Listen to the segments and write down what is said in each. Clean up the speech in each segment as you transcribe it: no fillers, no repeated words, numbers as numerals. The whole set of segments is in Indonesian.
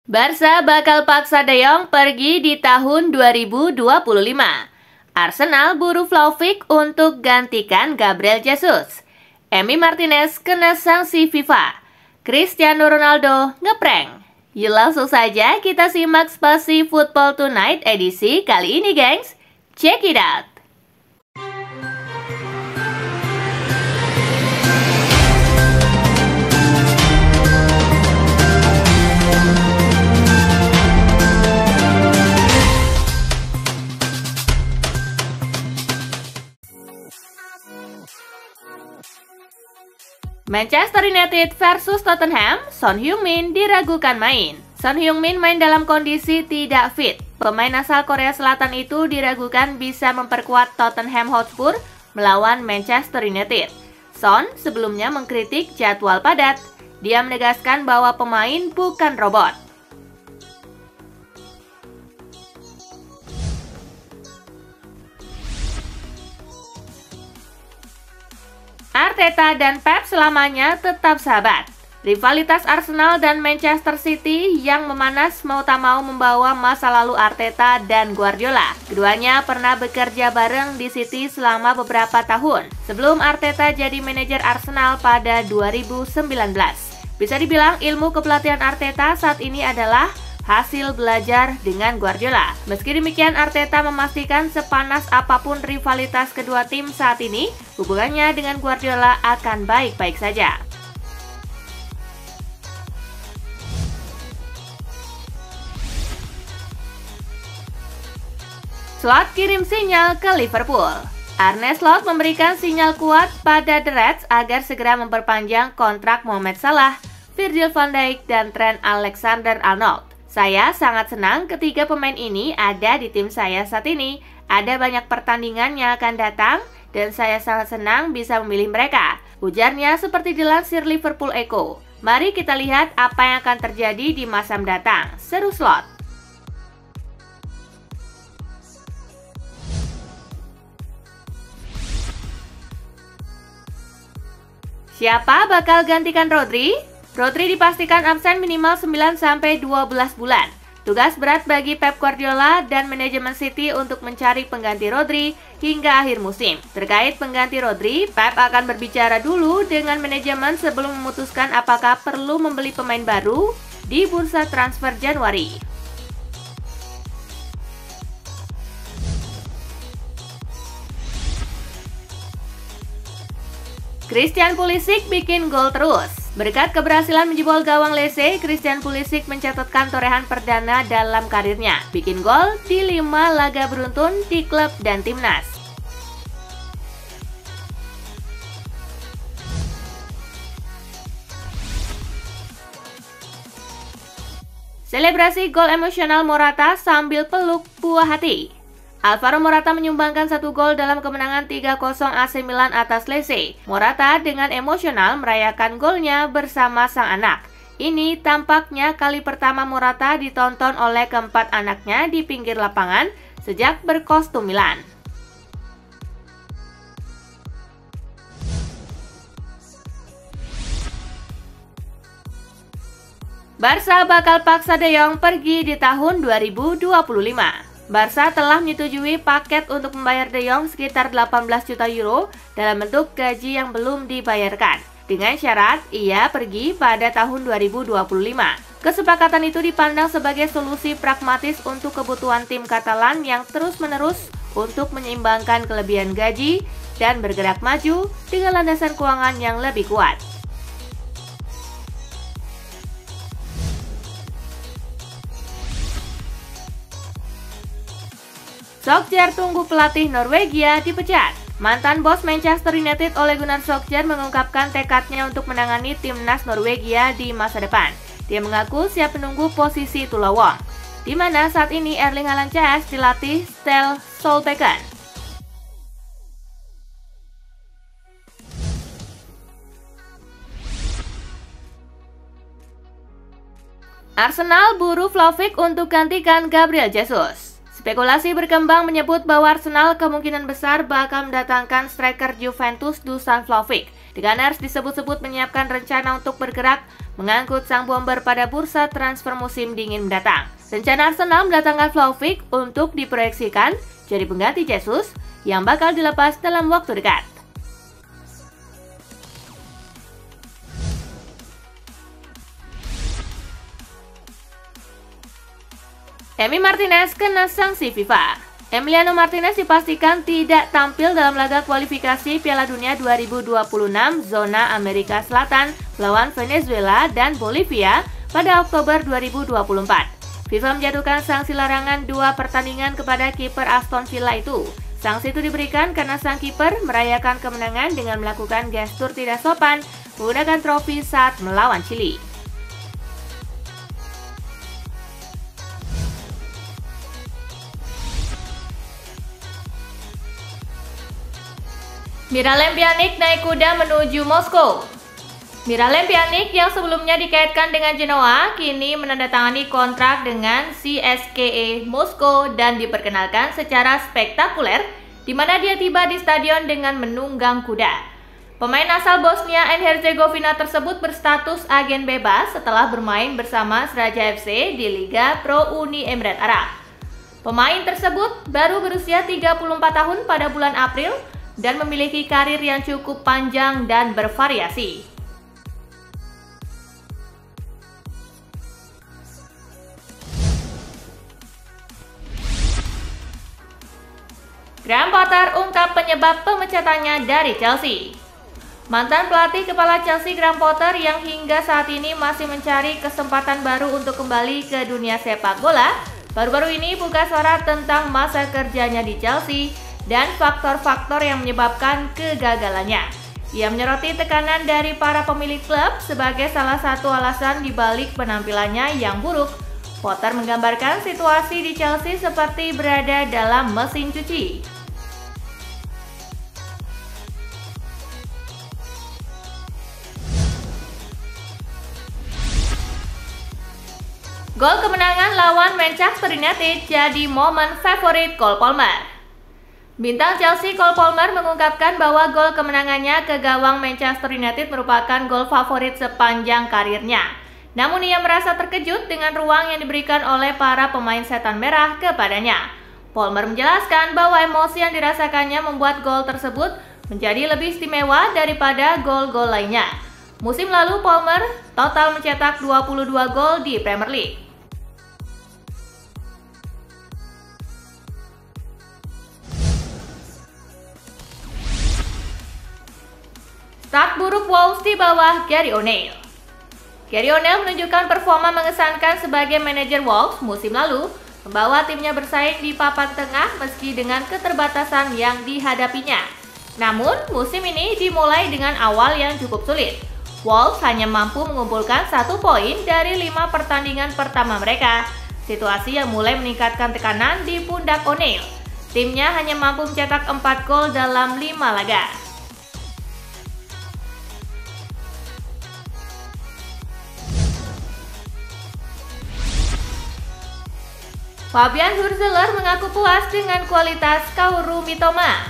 Barca bakal paksa De Jong pergi di tahun 2025. Arsenal buru Vlahovic untuk gantikan Gabriel Jesus. Emi Martinez kena sanksi FIFA. Cristiano Ronaldo ngeprank. Yuk langsung saja kita simak Spasi Football Tonight edisi kali ini, gengs. Check it out. Manchester United versus Tottenham, Son Heung-min diragukan main. Son Heung-min main dalam kondisi tidak fit. Pemain asal Korea Selatan itu diragukan bisa memperkuat Tottenham Hotspur melawan Manchester United. Son sebelumnya mengkritik jadwal padat. Dia menegaskan bahwa pemain bukan robot. Arteta dan Pep selamanya tetap sahabat. Rivalitas Arsenal dan Manchester City yang memanas mau tak mau membawa masa lalu Arteta dan Guardiola. Keduanya pernah bekerja bareng di City selama beberapa tahun sebelum Arteta jadi manajer Arsenal pada 2019. Bisa dibilang ilmu kepelatihan Arteta saat ini adalah hasil belajar dengan Guardiola. Meski demikian, Arteta memastikan sepanas apapun rivalitas kedua tim saat ini, hubungannya dengan Guardiola akan baik-baik saja. Slot kirim sinyal ke Liverpool. Arne Slot memberikan sinyal kuat pada The Reds agar segera memperpanjang kontrak Mohamed Salah, Virgil van Dijk, dan Trent Alexander-Arnold. Saya sangat senang ketiga pemain ini ada di tim saya saat ini. Ada banyak pertandingan yang akan datang dan saya sangat senang bisa memilih mereka. Ujarnya seperti dilansir Liverpool Echo. Mari kita lihat apa yang akan terjadi di masa mendatang. Seru Slot. Siapa bakal gantikan Rodri? Rodri dipastikan absen minimal 9-12 bulan. Tugas berat bagi Pep Guardiola dan manajemen City untuk mencari pengganti Rodri hingga akhir musim. Terkait pengganti Rodri, Pep akan berbicara dulu dengan manajemen sebelum memutuskan apakah perlu membeli pemain baru di bursa transfer Januari. Christian Pulisic bikin gol terus. Berkat keberhasilan menjebol gawang Lecce, Christian Pulisic mencatatkan torehan perdana dalam karirnya. Bikin gol di 5 laga beruntun di klub dan timnas. Selebrasi gol emosional Morata sambil peluk buah hati. Alvaro Morata menyumbangkan 1 gol dalam kemenangan 3-0 AC Milan atas Lecce. Morata dengan emosional merayakan golnya bersama sang anak. Ini tampaknya kali pertama Morata ditonton oleh keempat anaknya di pinggir lapangan sejak berkostum Milan. Barca bakal paksa De Jong pergi di tahun 2025. Barca telah menyetujui paket untuk membayar De Jong sekitar 18 juta euro dalam bentuk gaji yang belum dibayarkan. Dengan syarat ia pergi pada tahun 2025. Kesepakatan itu dipandang sebagai solusi pragmatis untuk kebutuhan tim Katalan yang terus-menerus untuk menyeimbangkan kelebihan gaji dan bergerak maju dengan landasan keuangan yang lebih kuat. Solskjaer tunggu pelatih Norwegia dipecat. Mantan bos Manchester United Ole Gunnar Solskjaer mengungkapkan tekadnya untuk menangani timnas Norwegia di masa depan. Dia mengaku siap menunggu posisi Tulawong, di mana saat ini Erling Haaland CS dilatih Ståle Solbakken. Arsenal buru Vlahovic untuk gantikan Gabriel Jesus. Spekulasi berkembang menyebut bahwa Arsenal kemungkinan besar bakal mendatangkan striker Juventus Dusan Vlahovic. The Gunners disebut-sebut menyiapkan rencana untuk bergerak mengangkut sang bomber pada bursa transfer musim dingin mendatang. Rencana Arsenal mendatangkan Vlahovic untuk diproyeksikan jadi pengganti Jesus yang bakal dilepas dalam waktu dekat. Emi Martinez kena sanksi FIFA. Emiliano Martinez dipastikan tidak tampil dalam laga kualifikasi Piala Dunia 2026 zona Amerika Selatan melawan Venezuela dan Bolivia pada Oktober 2024. FIFA menjatuhkan sanksi larangan 2 pertandingan kepada kiper Aston Villa itu. Sanksi itu diberikan karena sang kiper merayakan kemenangan dengan melakukan gestur tidak sopan menggunakan trofi saat melawan Chili. Miralem Pjanic naik kuda menuju Moskow. Miralem Pjanic yang sebelumnya dikaitkan dengan Genoa, kini menandatangani kontrak dengan CSKA Moskow dan diperkenalkan secara spektakuler, di mana dia tiba di stadion dengan menunggang kuda. Pemain asal Bosnia and Herzegovina tersebut berstatus agen bebas setelah bermain bersama Sraja FC di Liga Pro Uni Emirat Arab. Pemain tersebut baru berusia 34 tahun pada bulan April, dan memiliki karir yang cukup panjang dan bervariasi. Graham Potter ungkap penyebab pemecatannya dari Chelsea. Mantan pelatih kepala Chelsea Graham Potter yang hingga saat ini masih mencari kesempatan baru untuk kembali ke dunia sepak bola, baru-baru ini buka suara tentang masa kerjanya di Chelsea dan faktor-faktor yang menyebabkan kegagalannya. Ia menyoroti tekanan dari para pemilik klub sebagai salah satu alasan dibalik penampilannya yang buruk. Potter menggambarkan situasi di Chelsea seperti berada dalam mesin cuci. Gol kemenangan lawan Manchester United jadi momen favorit Cole Palmer. Bintang Chelsea Cole Palmer mengungkapkan bahwa gol kemenangannya ke gawang Manchester United merupakan gol favorit sepanjang karirnya. Namun ia merasa terkejut dengan ruang yang diberikan oleh para pemain setan merah kepadanya. Palmer menjelaskan bahwa emosi yang dirasakannya membuat gol tersebut menjadi lebih istimewa daripada gol-gol lainnya. Musim lalu Palmer total mencetak 22 gol di Premier League. Start buruk Wolves di bawah Gary O'Neil. Gary O'Neil menunjukkan performa mengesankan sebagai manajer Wolves musim lalu, membawa timnya bersaing di papan tengah meski dengan keterbatasan yang dihadapinya. Namun, musim ini dimulai dengan awal yang cukup sulit. Wolves hanya mampu mengumpulkan 1 poin dari 5 pertandingan pertama mereka, situasi yang mulai meningkatkan tekanan di pundak O'Neil. Timnya hanya mampu mencetak 4 gol dalam 5 laga. Fabian Hürzeler mengaku puas dengan kualitas Kaoru Mitoma.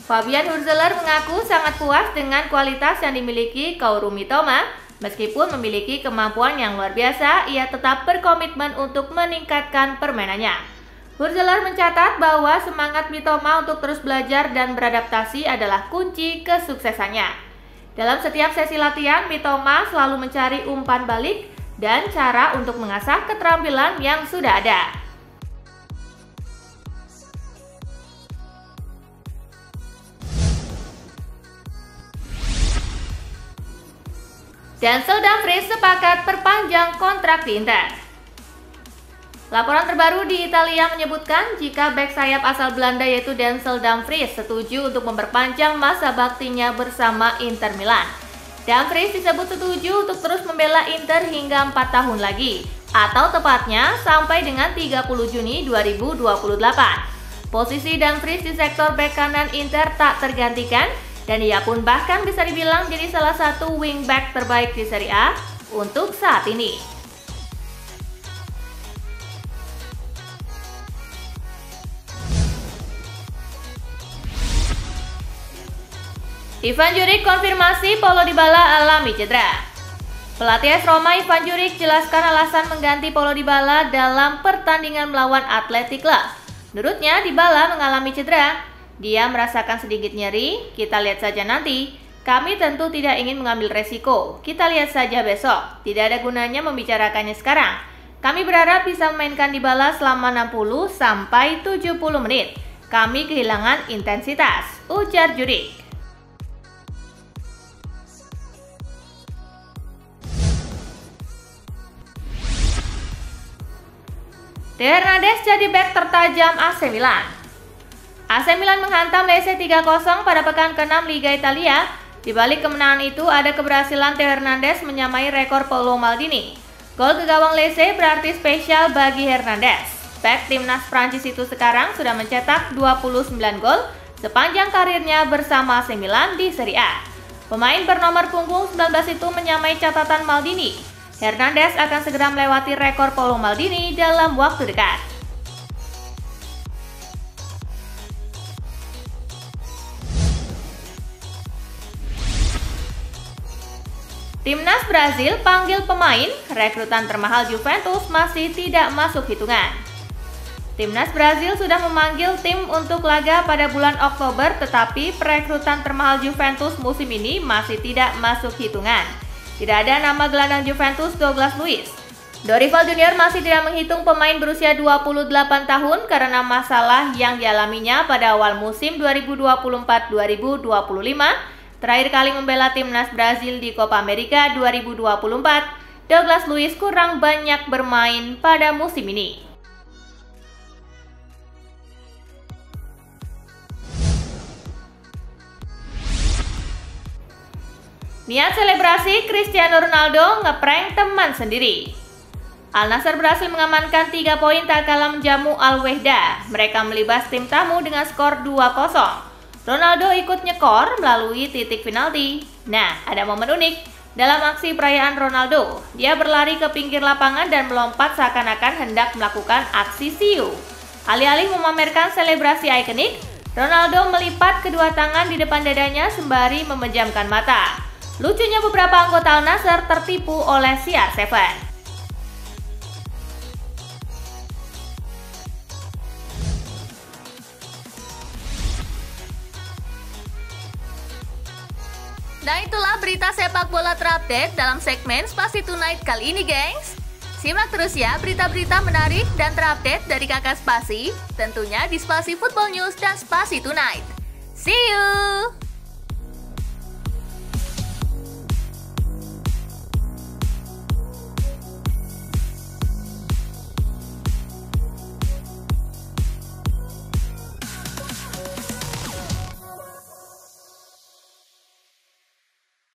Fabian Hürzeler mengaku sangat puas dengan kualitas yang dimiliki Kaoru Mitoma. Meskipun memiliki kemampuan yang luar biasa, ia tetap berkomitmen untuk meningkatkan permainannya. Hürzeler mencatat bahwa semangat Mitoma untuk terus belajar dan beradaptasi adalah kunci kesuksesannya. Dalam setiap sesi latihan, Mitoma selalu mencari umpan balik dan cara untuk mengasah keterampilan yang sudah ada. Denzel Dumfries sepakat perpanjang kontrak di Inter. Laporan terbaru di Italia menyebutkan jika bek sayap asal Belanda yaitu Denzel Dumfries setuju untuk memperpanjang masa baktinya bersama Inter Milan. Dumfries disebut setuju untuk terus membela Inter hingga 4 tahun lagi, atau tepatnya sampai dengan 30 Juni 2028. Posisi Dumfries di sektor bek kanan Inter tak tergantikan, dan ia pun bahkan bisa dibilang jadi salah satu wingback terbaik di Serie A untuk saat ini. Ivan Juric konfirmasi Paulo Dybala alami cedera. Pelatih AS Roma Ivan Juric jelaskan alasan mengganti Paulo Dybala dalam pertandingan melawan Athletic Club. Menurutnya Dybala mengalami cedera. Dia merasakan sedikit nyeri, kita lihat saja nanti. Kami tentu tidak ingin mengambil resiko, kita lihat saja besok. Tidak ada gunanya membicarakannya sekarang. Kami berharap bisa memainkan Dybala selama 60 sampai 70 menit. Kami kehilangan intensitas, ujar Juric. Theo Hernandez jadi bek tertajam AC Milan. AC Milan menghantam Lecce 3-0 pada pekan ke-6 Liga Italia. Di balik kemenangan itu ada keberhasilan Theo Hernandez menyamai rekor Paolo Maldini. Gol ke gawang Lecce berarti spesial bagi Hernandez. Bek timnas Prancis itu sekarang sudah mencetak 29 gol sepanjang karirnya bersama AC Milan di Serie A. Pemain bernomor punggung 19 itu menyamai catatan Maldini. Hernandez akan segera melewati rekor Paolo Maldini dalam waktu dekat. Timnas Brazil panggil pemain, rekrutan termahal Juventus masih tidak masuk hitungan. Timnas Brazil sudah memanggil tim untuk laga pada bulan Oktober, tetapi perekrutan termahal Juventus musim ini masih tidak masuk hitungan. Tidak ada nama gelandang Juventus Douglas Luiz. Dorival Junior masih tidak menghitung pemain berusia 28 tahun karena masalah yang dialaminya pada awal musim 2024-2025. Terakhir kali membela timnas Brazil di Copa America 2024, Douglas Luiz kurang banyak bermain pada musim ini. Niat selebrasi Cristiano Ronaldo ngeprank teman sendiri. Al Nassr berhasil mengamankan 3 poin tak kalah menjamu Al Wehda. Mereka melibas tim tamu dengan skor 2-0. Ronaldo ikut nyekor melalui titik penalti. Nah, ada momen unik dalam aksi perayaan Ronaldo. Dia berlari ke pinggir lapangan dan melompat seakan-akan hendak melakukan aksi siu. Alih-alih memamerkan selebrasi ikonik, Ronaldo melipat kedua tangan di depan dadanya sembari memejamkan mata. Lucunya beberapa anggota Al Nassr tertipu oleh CR7. Nah, itulah berita sepak bola terupdate dalam segmen Spasi Tonight kali ini, gengs. Simak terus ya berita-berita menarik dan terupdate dari Kakak Spasi, tentunya di Spasi Football News dan Spasi Tonight. See you!